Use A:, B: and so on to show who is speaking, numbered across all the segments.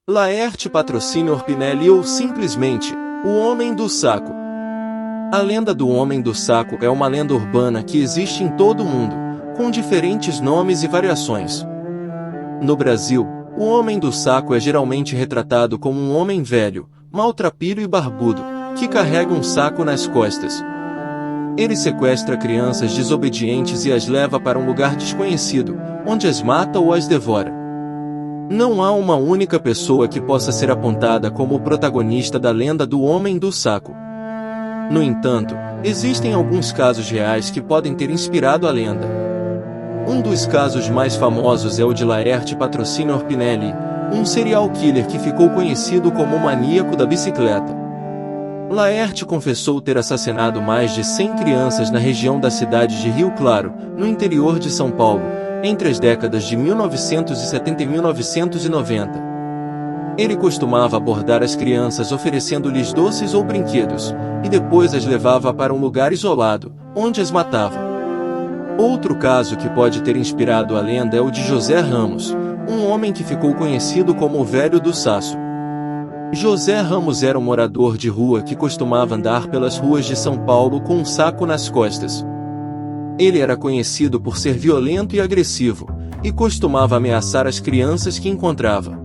A: Laerte Patrocínio Orpinelli ou simplesmente, o Homem do Saco. A lenda do Homem do Saco é uma lenda urbana que existe em todo o mundo, com diferentes nomes e variações. No Brasil, o Homem do Saco é geralmente retratado como um homem velho, maltrapilho e barbudo, que carrega um saco nas costas. Ele sequestra crianças desobedientes e as leva para um lugar desconhecido, onde as mata ou as devora. Não há uma única pessoa que possa ser apontada como o protagonista da lenda do Homem do Saco. No entanto, existem alguns casos reais que podem ter inspirado a lenda. Um dos casos mais famosos é o de Laerte Patrocínio Orpinelli, um serial killer que ficou conhecido como o maníaco da bicicleta. Laerte confessou ter assassinado mais de 100 crianças na região da cidade de Rio Claro, no interior de São Paulo, entre as décadas de 1970 e 1990. Ele costumava abordar as crianças oferecendo-lhes doces ou brinquedos, e depois as levava para um lugar isolado, onde as matava. Outro caso que pode ter inspirado a lenda é o de José Ramos, um homem que ficou conhecido como o Velho do Saço. José Ramos era um morador de rua que costumava andar pelas ruas de São Paulo com um saco nas costas. Ele era conhecido por ser violento e agressivo, e costumava ameaçar as crianças que encontrava.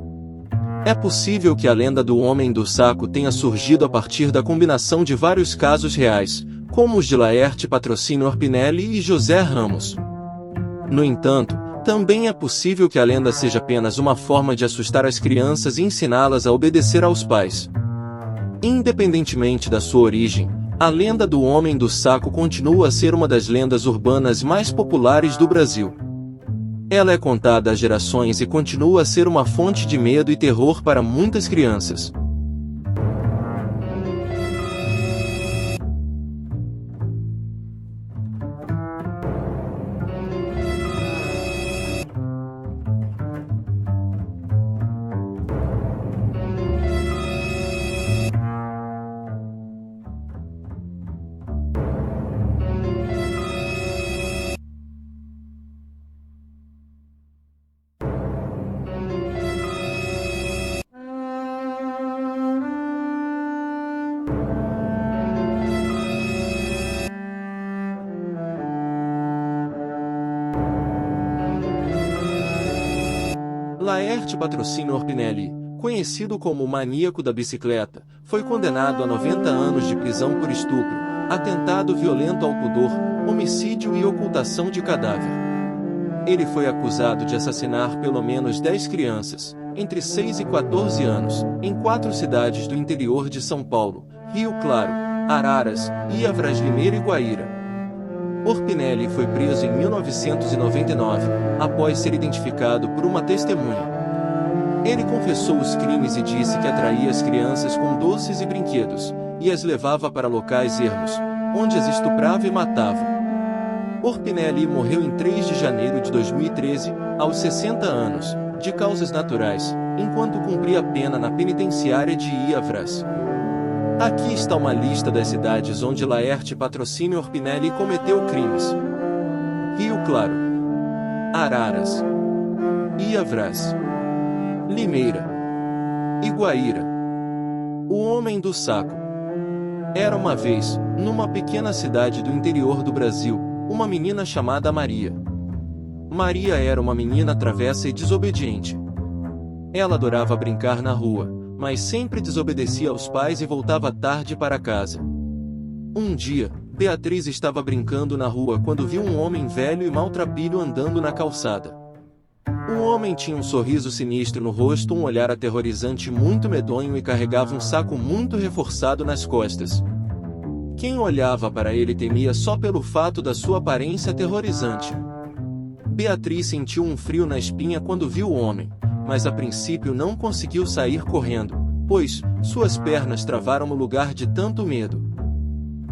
A: É possível que a lenda do Homem do Saco tenha surgido a partir da combinação de vários casos reais, como os de Laerte Patrocínio Orpinelli e José Ramos. No entanto, também é possível que a lenda seja apenas uma forma de assustar as crianças e ensiná-las a obedecer aos pais. Independentemente da sua origem, a lenda do Homem do Saco continua a ser uma das lendas urbanas mais populares do Brasil. Ela é contada há gerações e continua a ser uma fonte de medo e terror para muitas crianças. Laerte Patrocínio Orpinelli, conhecido como o maníaco da bicicleta, foi condenado a 90 anos de prisão por estupro, atentado violento ao pudor, homicídio e ocultação de cadáver. Ele foi acusado de assassinar pelo menos 10 crianças, entre 6 e 14 anos, em 4 cidades do interior de São Paulo: Rio Claro, Araras, Iavras, Limeira e Guaíra. Orpinelli foi preso em 1999, após ser identificado por uma testemunha. Ele confessou os crimes e disse que atraía as crianças com doces e brinquedos, e as levava para locais ermos, onde as estuprava e matava. Orpinelli morreu em 3 de janeiro de 2013, aos 60 anos, de causas naturais, enquanto cumpria pena na penitenciária de Iavras. Aqui está uma lista das cidades onde Laerte Patrocínio Orpinelli cometeu crimes: Rio Claro, Araras, Iavras, Limeira e Guaíra. O Homem do Saco. Era uma vez, numa pequena cidade do interior do Brasil, uma menina chamada Maria. Maria era uma menina travessa e desobediente. Ela adorava brincar na rua, mas sempre desobedecia aos pais e voltava tarde para casa. Um dia, Beatriz estava brincando na rua quando viu um homem velho e maltrapilho andando na calçada. O homem tinha um sorriso sinistro no rosto, um olhar aterrorizante muito medonho e carregava um saco muito reforçado nas costas. Quem olhava para ele temia só pelo fato da sua aparência aterrorizante. Beatriz sentiu um frio na espinha quando viu o homem, mas a princípio não conseguiu sair correndo, pois suas pernas travaram no lugar de tanto medo.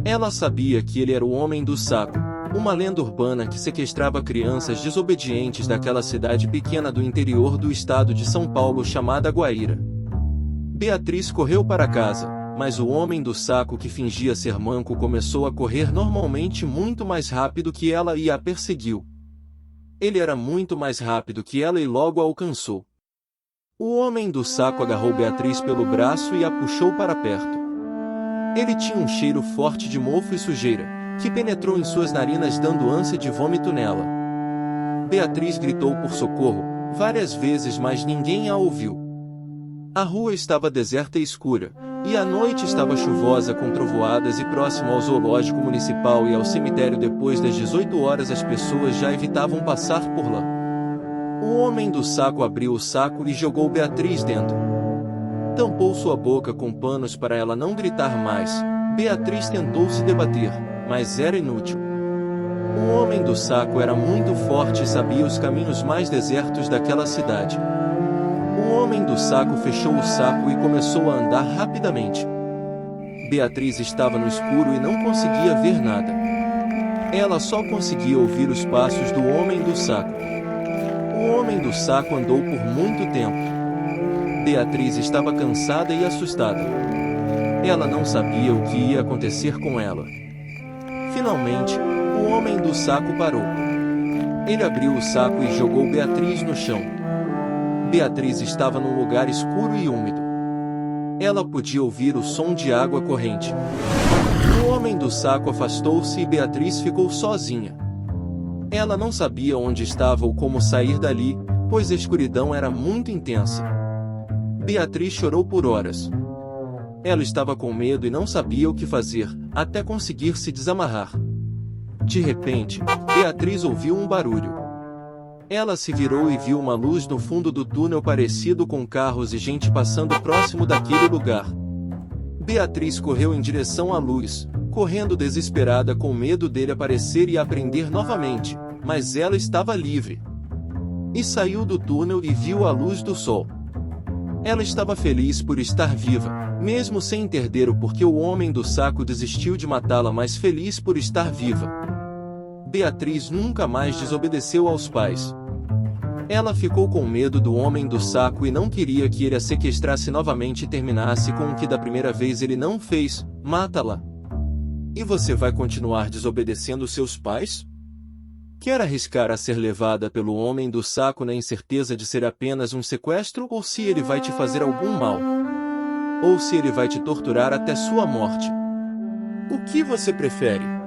A: Ela sabia que ele era o Homem do Saco, uma lenda urbana que sequestrava crianças desobedientes daquela cidade pequena do interior do estado de São Paulo chamada Guaíra. Beatriz correu para casa, mas o Homem do Saco, que fingia ser manco, começou a correr normalmente muito mais rápido que ela e a perseguiu. Ele era muito mais rápido que ela e logo a alcançou. O homem do saco agarrou Beatriz pelo braço e a puxou para perto. Ele tinha um cheiro forte de mofo e sujeira, que penetrou em suas narinas dando ânsia de vômito nela. Beatriz gritou por socorro, várias vezes, mas ninguém a ouviu. A rua estava deserta e escura, e a noite estava chuvosa com trovoadas e próximo ao zoológico municipal e ao cemitério depois das 18 horas as pessoas já evitavam passar por lá. O homem do saco abriu o saco e jogou Beatriz dentro. Tampou sua boca com panos para ela não gritar mais. Beatriz tentou se debater, mas era inútil. O homem do saco era muito forte e sabia os caminhos mais desertos daquela cidade. O homem do saco fechou o saco e começou a andar rapidamente. Beatriz estava no escuro e não conseguia ver nada. Ela só conseguia ouvir os passos do homem do saco. O homem do saco andou por muito tempo. Beatriz estava cansada e assustada. Ela não sabia o que ia acontecer com ela. Finalmente, o homem do saco parou. Ele abriu o saco e jogou Beatriz no chão. Beatriz estava num lugar escuro e úmido. Ela podia ouvir o som de água corrente. O homem do saco afastou-se e Beatriz ficou sozinha. Ela não sabia onde estava ou como sair dali, pois a escuridão era muito intensa. Beatriz chorou por horas. Ela estava com medo e não sabia o que fazer, até conseguir se desamarrar. De repente, Beatriz ouviu um barulho. Ela se virou e viu uma luz no fundo do túnel parecido com carros e gente passando próximo daquele lugar. Beatriz correu em direção à luz, correndo desesperada com medo dele aparecer e a prender novamente, mas ela estava livre. E saiu do túnel e viu a luz do sol. Ela estava feliz por estar viva, mesmo sem entender o porquê o homem do saco desistiu de matá-la, mas feliz por estar viva. Beatriz nunca mais desobedeceu aos pais. Ela ficou com medo do homem do saco e não queria que ele a sequestrasse novamente e terminasse com o que da primeira vez ele não fez: mata-la. E você vai continuar desobedecendo seus pais? Quer arriscar a ser levada pelo homem do saco na incerteza de ser apenas um sequestro, ou se ele vai te fazer algum mal? Ou se ele vai te torturar até sua morte? O que você prefere?